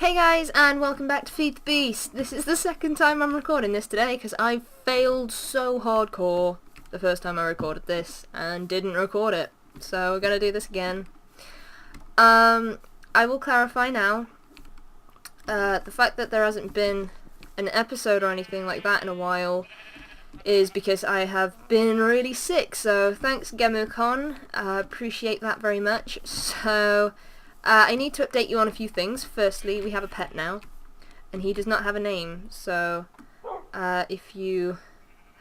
Hey guys, and welcome back to Feed the Beast. This is the second time I'm recording this today because I failed so hardcore the first time I recorded this and didn't record it. So we're gonna do this again. I will clarify now. The fact that there hasn't been an episode or anything like that in a while is because I have been really sick. So thanks GemuCon, appreciate that very much. So I need to update you on a few things. Firstly, we have a pet now, and he does not have a name, so if you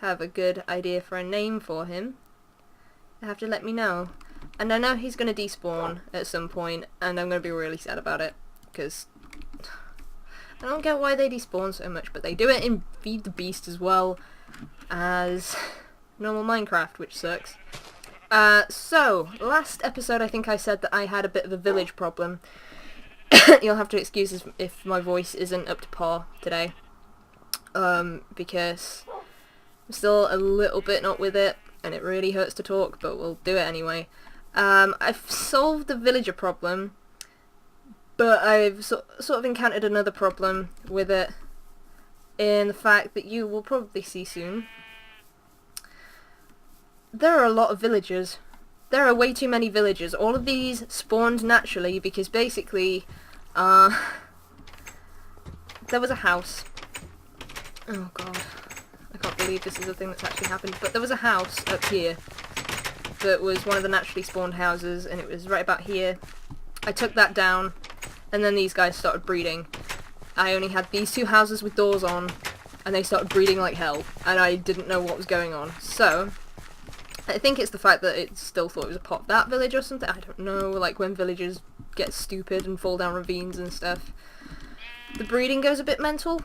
have a good idea for a name for him, you have to let me know. And I know he's going to despawn at some point, and I'm going to be really sad about it, because I don't get why they despawn so much, but they do it in Feed the Beast as well as normal Minecraft, which sucks. So, last episode I think I said that I had a bit of a village problem. You'll have to excuse us if my voice isn't up to par today. Because I'm still a little bit not with it, and it really hurts to talk, but we'll do it anyway. I've solved the villager problem, but I've sort of encountered another problem with it, in the fact that you will probably see soon. There are a lot of villagers. There are way too many villagers. All of these spawned naturally because basically, there was a house. Oh god, I can't believe this is a thing that's actually happened. But there was a house up here that was one of the naturally spawned houses, and it was right about here. I took that down, and then these guys started breeding. I only had these two houses with doors on, and they started breeding like hell, and I didn't know what was going on. So I think it's the fact that it still thought it was a part of that village or something. I don't know, like when villagers get stupid and fall down ravines and stuff. The breeding goes a bit mental.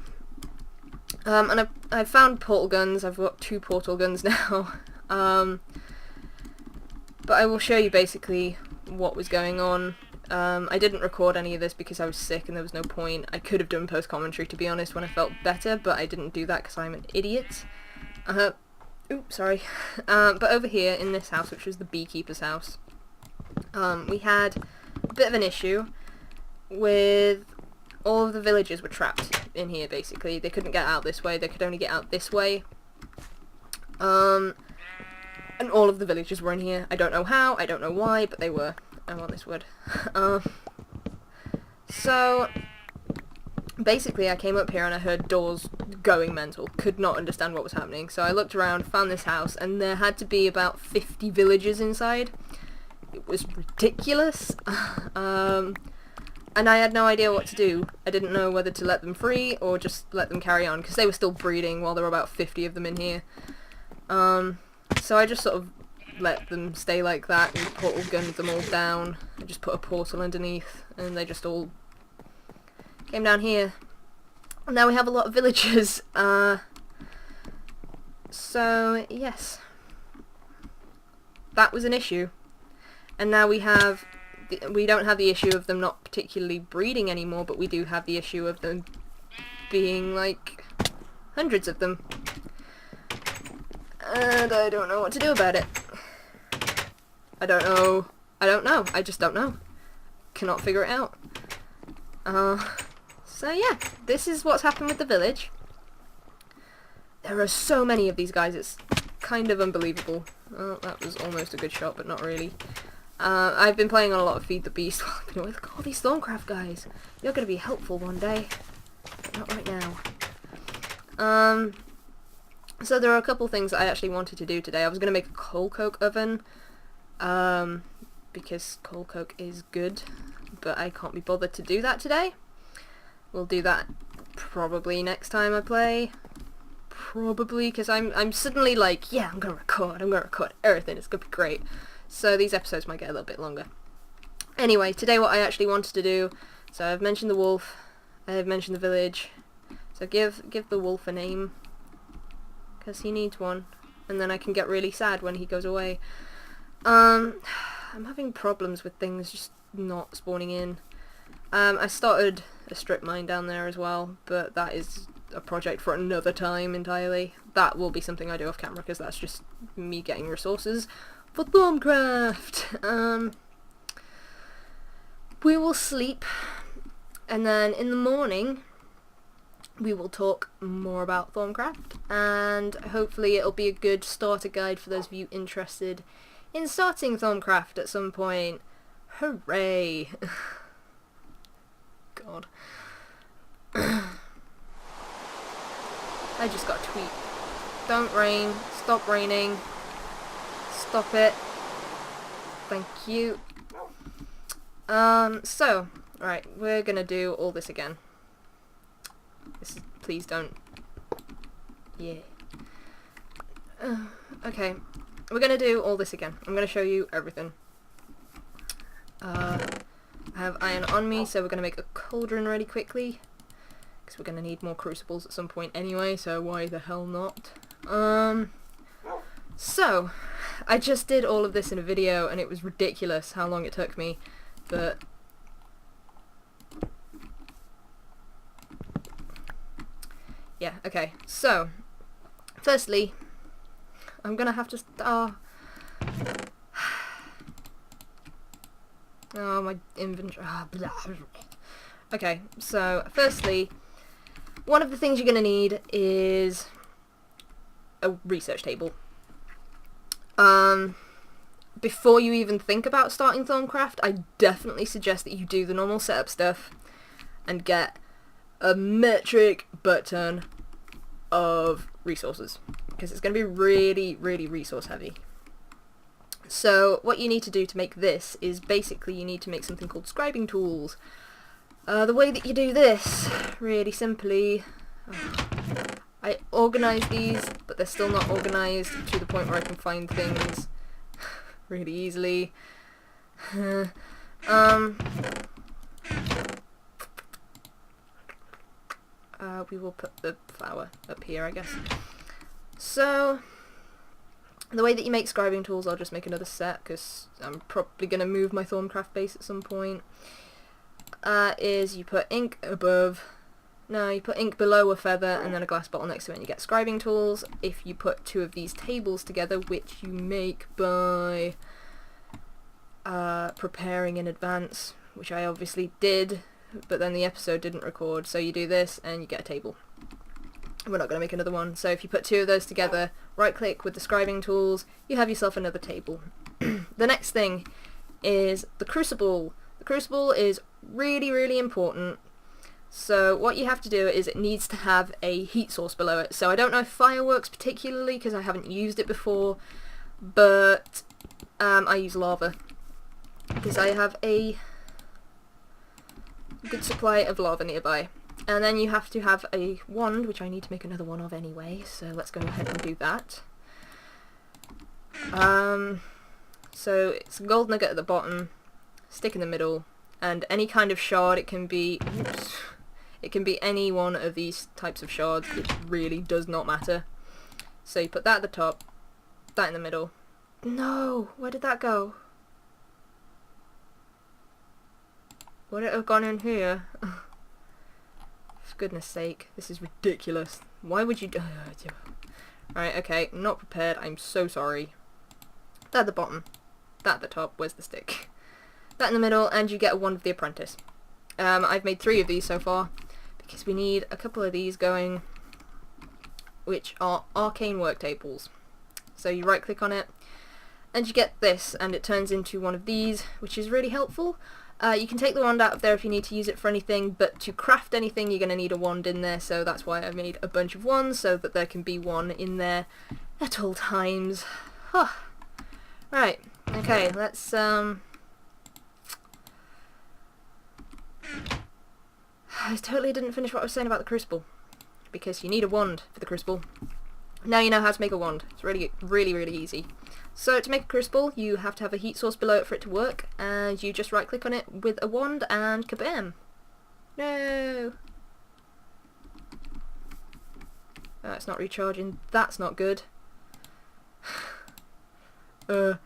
And I've found portal guns. I've got 2 portal guns now. But I will show you basically what was going on. I didn't record any of this because I was sick and there was no point. I could have done post-commentary, to be honest, when I felt better, but I didn't do that because I'm an idiot. Oops, sorry. But over here in this house, which was the beekeeper's house, we had a bit of an issue with all of the villagers were trapped in here, basically. They couldn't get out this way, they could only get out this way. And all of the villagers were in here. I don't know how, I don't know why, but they were. I want this wood. So basically, I came up here and I heard doors going mental. Could not understand what was happening. So I looked around, found this house, and there had to be about 50 villagers inside. It was ridiculous. And I had no idea what to do. I didn't know whether to let them free or just let them carry on, because they were still breeding while there were about 50 of them in here. So I just sort of let them stay like that and portal gunned them all down. I just put a portal underneath, and they just all came down here. Now we have a lot of villagers. So yes, that was an issue. And now we don't have the issue of them not particularly breeding anymore, but we do have the issue of them being like hundreds of them. And I don't know what to do about it. I don't know. I just don't know. Cannot figure it out. So yeah, this is what's happened with the village. There are so many of these guys, it's kind of unbelievable. Oh, that was almost a good shot, but not really. I've been playing on a lot of Feed the Beast. Look at all these Thaumcraft guys. You're going to be helpful one day, but not right now. So there are a couple things I actually wanted to do today. I was going to make a coal coke oven, because coal coke is good, but I can't be bothered to do that today. We'll do that probably next time I play. Probably, because I'm suddenly like, yeah, I'm gonna record everything, it's gonna be great. So these episodes might get a little bit longer. Anyway, today what I actually wanted to do, so I've mentioned the wolf, I've mentioned the village, so give the wolf a name, because he needs one, and then I can get really sad when he goes away. I'm having problems with things just not spawning in. I started a strip mine down there as well, but that is a project for another time entirely. That will be something I do off camera, because that's just me getting resources for Thaumcraft. We will sleep And then in the morning, we will talk more about Thaumcraft, and hopefully it'll be a good starter guide for those of you interested in starting Thaumcraft at some point. Hooray! God. I just got a tweet. Don't rain. Stop raining. Stop it. Thank you. So, right, we're gonna do all this again. This is, please don't. Yeah. Okay, we're gonna do all this again. I'm gonna show you everything. I have iron on me, so we're gonna make a cauldron really quickly, because we're gonna need more crucibles at some point anyway, so why the hell not? So, I just did all of this in a video, and it was ridiculous how long it took me, but yeah, okay, so firstly, I'm gonna have to oh, my inventory. Okay, so firstly, one of the things you're gonna need is a research table. Before you even think about starting Thaumcraft, I definitely suggest that you do the normal setup stuff and get a metric butt ton of resources, because it's going to be really, really resource heavy. So what you need to do to make this is basically you need to make something called scribing tools. The way that you do this, really simply, I organise these, but they're still not organised to the point where I can find things really easily. We will put the flower up here, I guess. So, the way that you make scribing tools, I'll just make another set, because I'm probably going to move my Thaumcraft base at some point, is you put ink above, no, you put ink below a feather, and then a glass bottle next to it, and you get scribing tools. If you put two of these tables together, which you make by preparing in advance, which I obviously did, but then the episode didn't record, so you do this and you get a table. We're not going to make another one, so if you put two of those together, right click with the scribing tools, you have yourself another table. The next thing is the crucible. The crucible is really, really important. So what you have to do is it needs to have a heat source below it. So I don't know if fire works particularly because I haven't used it before, but I use lava because I have a good supply of lava nearby. And then you have to have a wand, which I need to make another one of anyway, so let's go ahead and do that. So it's a gold nugget at the bottom, stick in the middle, and any kind of shard. It can be, oops, it can be any one of these types of shards. It really does not matter. So you put that at the top, that in the middle. No, where did that go? Would it have gone in here? For goodness sake, this is ridiculous. Why would you do... Right, okay, not prepared, I'm so sorry. That at the bottom, that at the top, where's the stick? That in the middle, and you get a wand of the apprentice. I've made 3 of these so far, because we need a couple of these going, which are arcane work tables. So you right click on it, and you get this, and it turns into one of these, which is really helpful. You can take the wand out of there if you need to use it for anything, but to craft anything you're going to need a wand in there, so that's why I made a bunch of wands, so that there can be one in there at all times. Huh. Right, okay, let's I totally didn't finish what I was saying about the crucible, because you need a wand for the crucible. Now you know how to make a wand. It's really, really, really easy. So to make a crucible, you have to have a heat source below it for it to work, and you just right click on it with a wand and kabam! No! Oh, it's not recharging. That's not good. We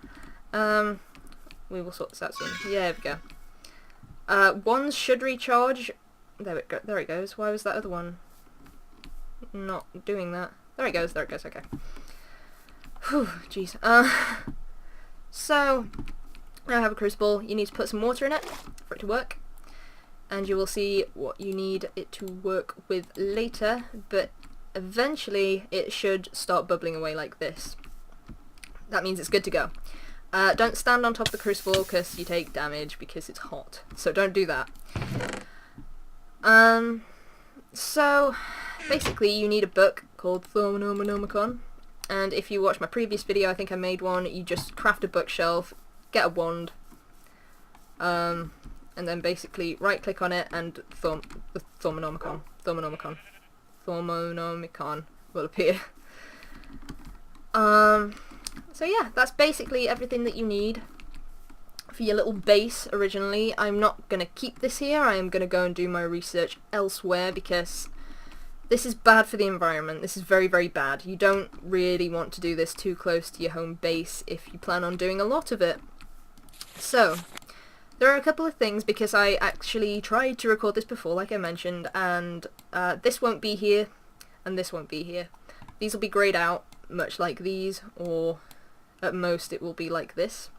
will sort this out soon. Yeah, there we go. Wands should recharge. There it go. There it goes. Why was that other one not doing that? There it goes. There it goes. Okay. Whew, jeez. So, now I have a crucible. You need to put some water in it for it to work. and you will see what you need it to work with later, but eventually it should start bubbling away like this. That means it's good to go. Don't stand on top of the crucible because you take damage because it's hot, so don't do that. So basically you need a book called Thaumcraft, and if you watch my previous video, I think I made one, you just craft a bookshelf, get a wand, and then basically right click on it and Thaumcraft will appear. So yeah, that's basically everything that you need for your little base originally. I'm not going to keep this here, I am going to go and do my research elsewhere because this is bad for the environment. This is very, very bad. You don't really want to do this too close to your home base if you plan on doing a lot of it. So, there are a couple of things because I actually tried to record this before, like I mentioned, and this won't be here, and this won't be here. These will be grayed out, much like these, or at most it will be like this.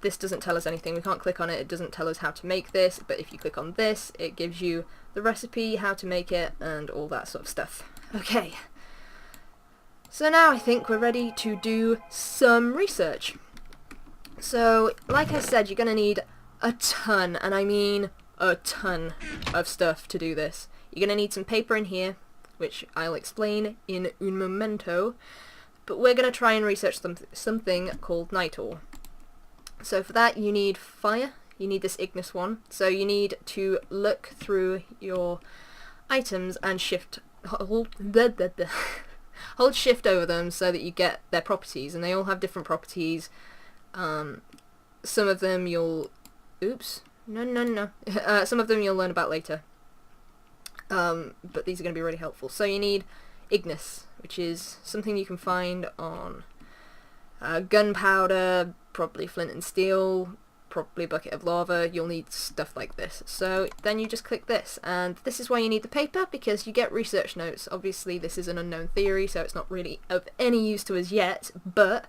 This doesn't tell us anything, we can't click on it, it doesn't tell us how to make this, but if you click on this, it gives you the recipe, how to make it, and all that sort of stuff. Okay, so now I think we're ready to do some research. So, like I said, you're going to need a ton, and I mean a ton of stuff to do this. You're going to need some paper in here, which I'll explain in un momento, but we're going to try and research something called night ore. So for that you need fire, you need this Ignis one, so you need to look through your items and hold shift over them so that you get their properties, and they all have different properties. Some of them you'll... some of them you'll learn about later. But these are going to be really helpful. So you need Ignis, which is something you can find on gunpowder, probably flint and steel, probably a bucket of lava. You'll need stuff like this. So then you just click this, and this is why you need the paper, because you get research notes. Obviously this is an unknown theory, so it's not really of any use to us yet, but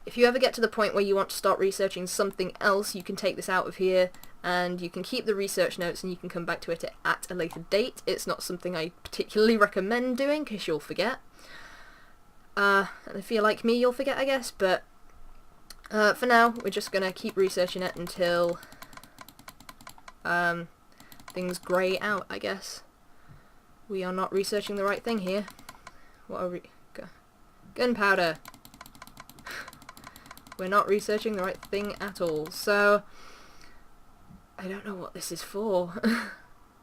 if you ever get to the point where you want to start researching something else, you can take this out of here and you can keep the research notes and you can come back to it at a later date. It's not something I particularly recommend doing because you'll forget. And if you're like me, you'll forget, I guess, but for now we're just going to keep researching it until things grey out, I guess. We are not researching the right thing here. What are we... Gunpowder! We're not researching the right thing at all, so I don't know what this is for.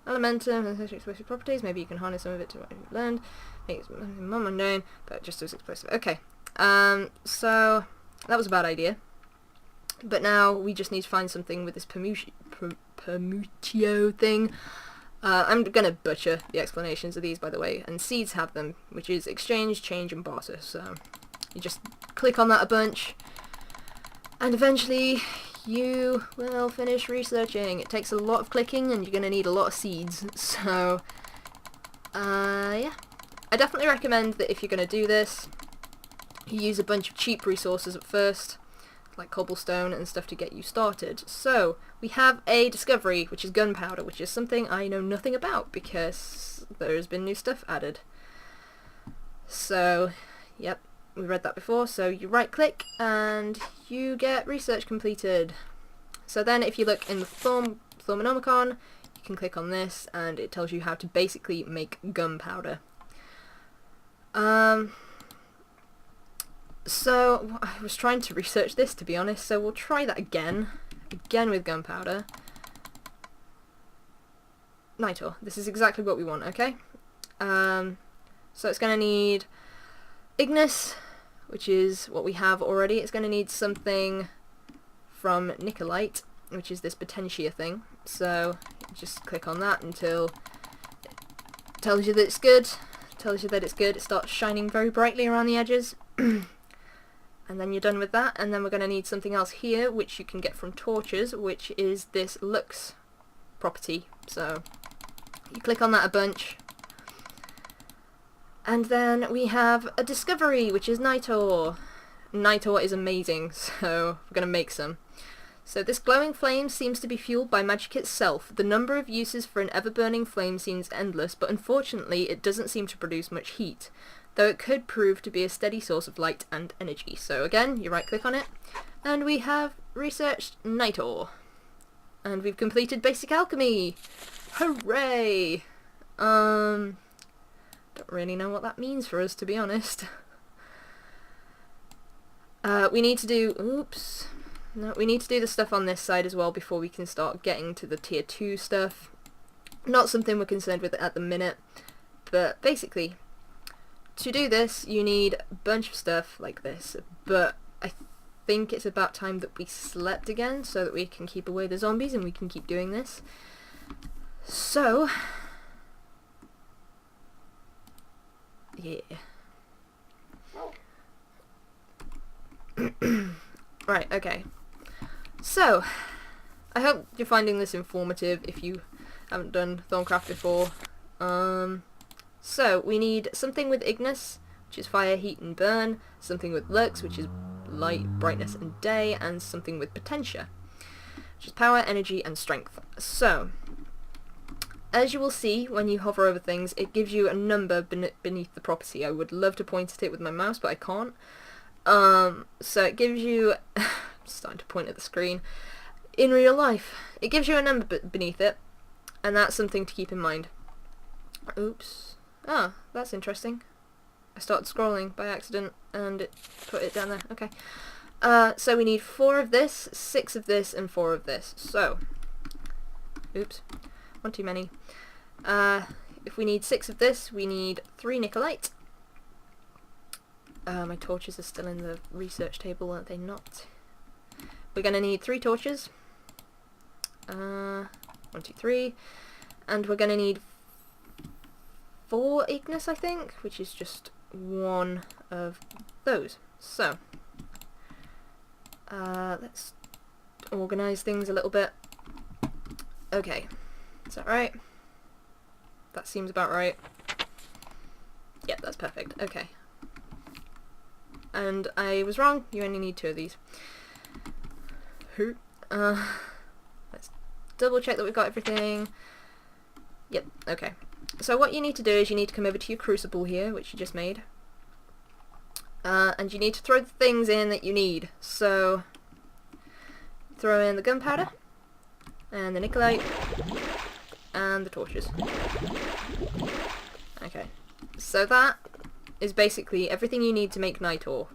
Elementum, explosive properties, maybe you can harness some of it to what you've learned. Make it more unknown, but just as explosive. Okay, so that was a bad idea. But now we just need to find something with this permutio thing. I'm gonna butcher the explanations of these, by the way, and seeds have them, which is exchange, change, and barter. So you just click on that a bunch, and eventually you will finish researching. It takes a lot of clicking and you're going to need a lot of seeds, so yeah. I definitely recommend that if you're going to do this, you use a bunch of cheap resources at first, like cobblestone and stuff to get you started. So we have a discovery, which is gunpowder, which is something I know nothing about because there's been new stuff added. So, yep. We read that before, so you right click and you get research completed. So then if you look in the Thaumcraft, you can click on this and it tells you how to basically make gunpowder. So I was trying to research this, to be honest, so we'll try that again with gunpowder. Night ore. This is exactly what we want, okay? So it's going to need Ignis, which is what we have already. It's going to need something from Nicolite, which is this Potentia thing. So just click on that until it tells you that it's good. It starts shining very brightly around the edges. And then you're done with that, and then we're going to need something else here, which you can get from torches, which is this Lux property. So you click on that a bunch. And then we have a discovery, which is night ore. Night ore is amazing, so we're going to make some. So this glowing flame seems to be fueled by magic itself. The number of uses for an ever-burning flame seems endless, but unfortunately it doesn't seem to produce much heat, though it could prove to be a steady source of light and energy. So again, you right-click on it, and we have researched night ore. And we've completed basic alchemy! Hooray! Don't really know what that means for us, to be honest. We need to do... Oops. No, we need to do the stuff on this side as well before we can start getting to the tier 2 stuff. Not something we're concerned with at the minute, but basically, to do this you need a bunch of stuff like this, but I think it's about time that we slept again so that we can keep away the zombies and we can keep doing this. So, yeah. Right, okay. So, I hope you're finding this informative if you haven't done Thaumcraft before. So, we need something with Ignis, which is fire, heat and burn, something with Lux, which is light, brightness and day, and something with Potentia, which is power, energy and strength. So, as you will see when you hover over things, it gives you a number beneath the property. I would love to point at it with my mouse, but I can't. So it gives you... I'm starting to point at the screen. In real life, it gives you a number beneath it, and that's something to keep in mind. Oops. Ah, that's interesting. I started scrolling by accident, and it put it down there. Okay. So we need 4 of this, 6 of this, and 4 of this. So... Oops. One too many. If we need 6 of this, we need 3 Nicolite. My torches are still in the research table, aren't they not? We're going to need 3 torches. 1, 2, 3. And we're going to need 4 Ignis, I think, which is just 1 of those. So, let's organise things a little bit. Okay, is that right? That seems about right. Yep, that's perfect. Okay. And I was wrong, you only need 2 of these. Let's double check that we've got everything. Yep, okay. So what you need to do is you need to come over to your crucible here, which you just made. And you need to throw the things in that you need. So, throw in the gunpowder, and the Nicolite, and the torches. Okay, so that is basically everything you need to make night ore.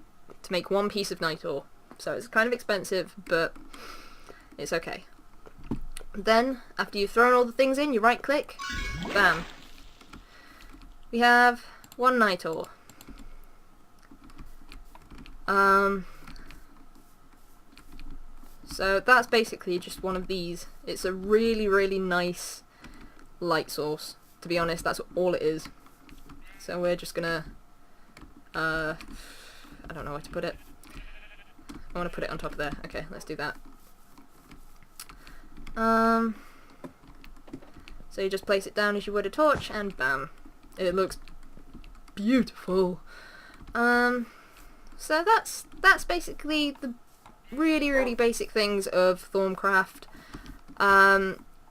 To make 1 piece of night ore. So it's kind of expensive, but it's okay. Then, after you've thrown all the things in, you right click, bam. We have 1 night ore. So that's basically just one of these. It's a really, really nice light source. To be honest, that's all it is. So we're just gonna, I don't know where to put it. I want to put it on top of there. Okay, let's do that. So you just place it down as you would a torch, and bam. It looks beautiful. So that's basically the really, really basic things of Thaumcraft.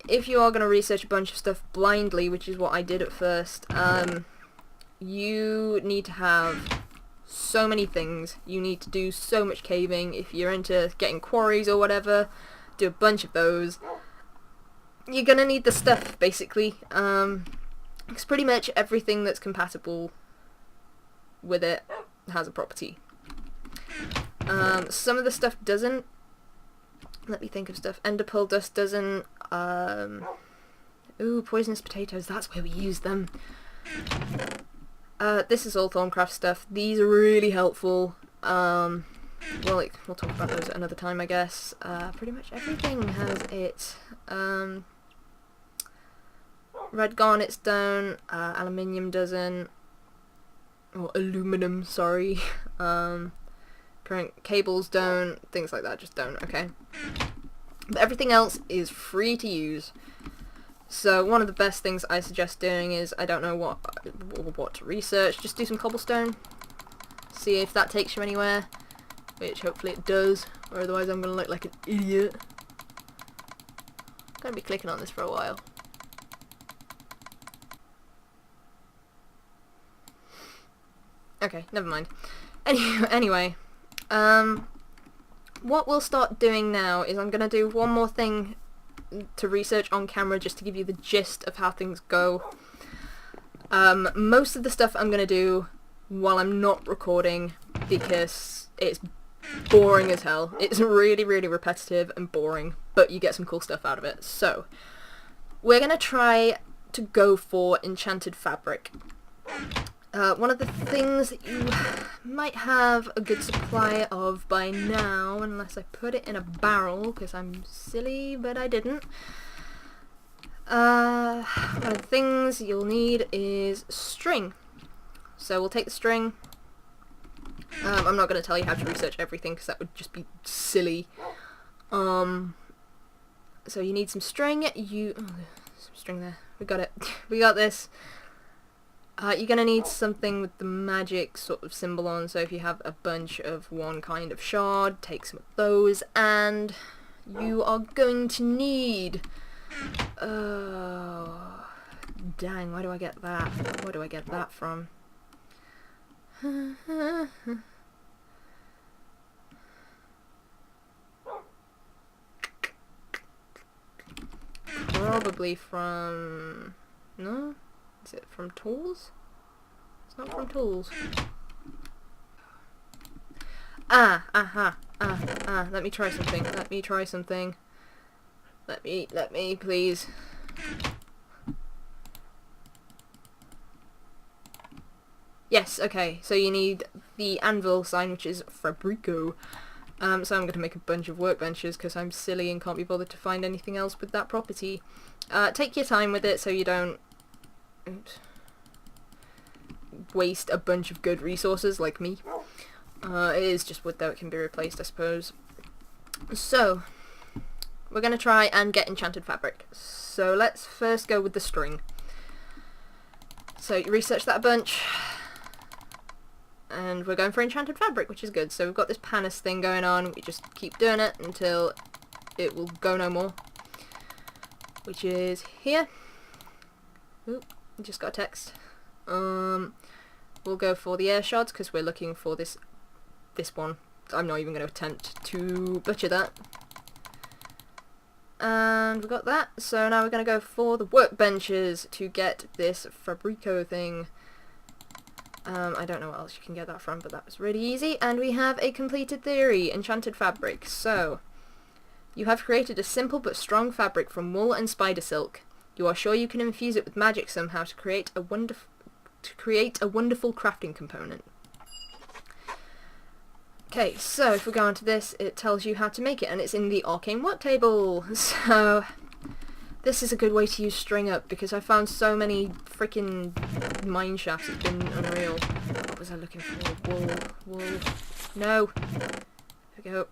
If you are going to research a bunch of stuff blindly, which is what I did at first, you need to have so many things. You need to do so much caving. If you're into getting quarries or whatever, do a bunch of those. You're going to need the stuff, basically. Because pretty much everything that's compatible with it has a property. Some of the stuff doesn't. Let me think of stuff. Ender pearl dust doesn't. Ooh, poisonous potatoes. That's where we use them. This is all Thaumcraft stuff. These are really helpful. Well, we'll talk about those at another time, I guess. Pretty much everything has it. Red garnets don't. Aluminium doesn't. Or aluminum, sorry. Current cables don't. Things like that just don't, okay? But everything else is free to use. So one of the best things I suggest doing is, I don't know what to research, just do some cobblestone. See if that takes you anywhere. Which hopefully it does, or otherwise I'm going to look like an idiot. gonna be clicking on this for a while. Okay, never mind. Anyway, what we'll start doing now is I'm gonna do one more thing to research on camera just to give you the gist of how things go. Most of the stuff I'm gonna do while I'm not recording because it's boring as hell. It's really, really repetitive and boring, but you get some cool stuff out of it. So, we're gonna try to go for enchanted fabric. One of the things that you might have a good supply of by now, unless I put it in a barrel, because I'm silly, but I didn't. One of the things you'll need is string. So we'll take the string. I'm not going to tell you how to research everything, because that would just be silly. So you need some string. Some string there. We got it. We got this. You're going to need something with the magic sort of symbol on, so if you have a bunch of one kind of shard, take some of those, and you are going to need... Oh, dang, where do I get that? Where do I get that from? Probably from... No? Is it from tools? It's not from tools. Let me try something. Let me try something. Let me, please. Yes, okay, so you need the anvil sign, which is Fabrico. So I'm going to make a bunch of workbenches, because I'm silly and can't be bothered to find anything else with that property. Take your time with it, so you don't waste a bunch of good resources like me. It is just wood though, it can be replaced I suppose. So, we're going to try and get enchanted fabric. So let's first go with the string. So you research that a bunch, and we're going for enchanted fabric, which is good. So we've got this panis thing going on, we just keep doing it until it will go no more. Which is here. Oop. Just got a text. We'll go for the air shards because we're looking for this one. I'm not even going to attempt to butcher that. And we got that. So now we're going to go for the workbenches to get this Fabrico thing. I don't know what else you can get that from, but that was really easy. And we have a completed theory, enchanted fabric. So, you have created a simple but strong fabric from wool and spider silk. You are sure you can infuse it with magic somehow to create a wonderful crafting component. Okay, so if we go on to this, it tells you how to make it, and it's in the arcane work table. So this is a good way to use string up, because I found so many freaking mine shafts. It's been unreal. What was I looking for? Wool. No. There we go.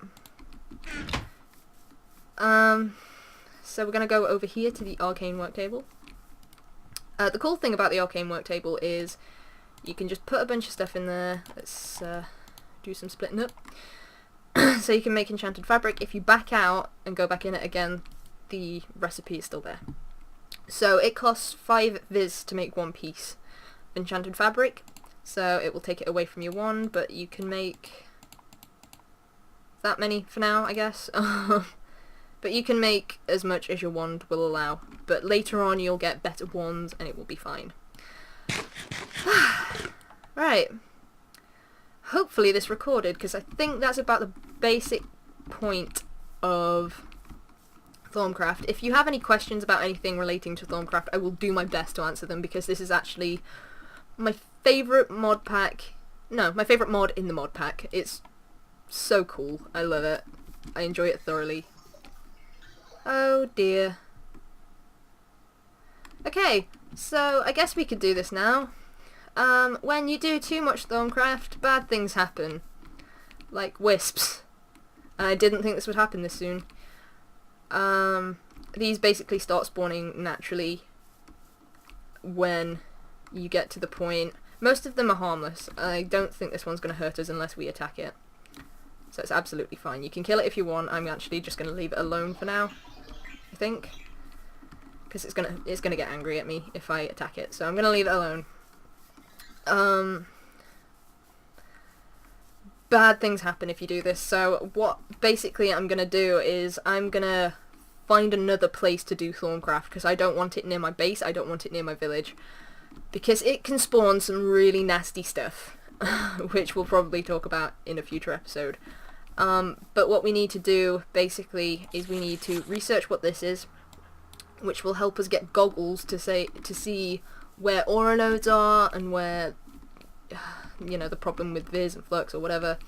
So we're going to go over here to the arcane work table. The cool thing about the arcane work table is you can just put a bunch of stuff in there. Let's do some splitting up. So you can make enchanted fabric. If you back out and go back in it again, the recipe is still there. So it costs 5 viz to make one piece of enchanted fabric. So it will take it away from your one, but you can make that many for now, I guess. But you can make as much as your wand will allow. But later on you'll get better wands and it will be fine. Right. Hopefully this recorded, because I think that's about the basic point of Thaumcraft. If you have any questions about anything relating to Thaumcraft, I will do my best to answer them, because this is actually my favourite mod pack. No, my favourite mod in the mod pack. It's so cool. I love it. I enjoy it thoroughly. Oh dear. Okay, so I guess we could do this now. When you do too much Thaumcraft, bad things happen. Like wisps. I didn't think this would happen this soon. These basically start spawning naturally when you get to the point. Most of them are harmless. I don't think this one's going to hurt us unless we attack it. So it's absolutely fine. You can kill it if you want. I'm actually just going to leave it alone for now, I think. because it's gonna get angry at me if I attack it. So I'm gonna leave it alone. Bad things happen if you do this. So what basically I'm gonna do is I'm gonna find another place to do Thaumcraft, because I don't want it near my base. I don't want it near my village, because it can spawn some really nasty stuff, which we'll probably talk about in a future episode. But what we need to do basically is we need to research what this is, which will help us get goggles to see where aura nodes are and where, you know, the problem with Viz and Flux or whatever.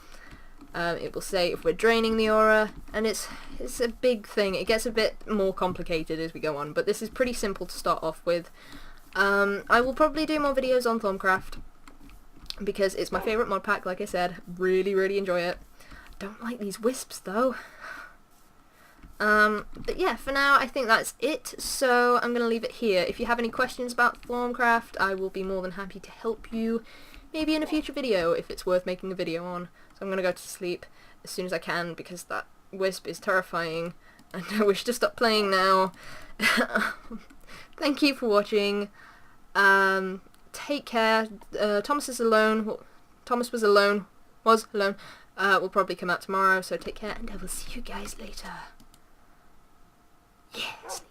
It will say if we're draining the aura, and it's a big thing. It gets a bit more complicated as we go on, but this is pretty simple to start off with. I will probably do more videos on Thaumcraft, because it's my favourite mod pack, like I said. Really enjoy it. Don't like these wisps though. But yeah, for now I think that's it, so I'm going to leave it here. If you have any questions about Thaumcraft, I will be more than happy to help you, maybe in a future video if it's worth making a video on. So I'm going to go to sleep as soon as I can, because that wisp is terrifying and I wish to stop playing now. Thank you for watching. Take care. Thomas was alone. Will probably come out tomorrow, so take care, and I will see you guys later. Yeah, sleep.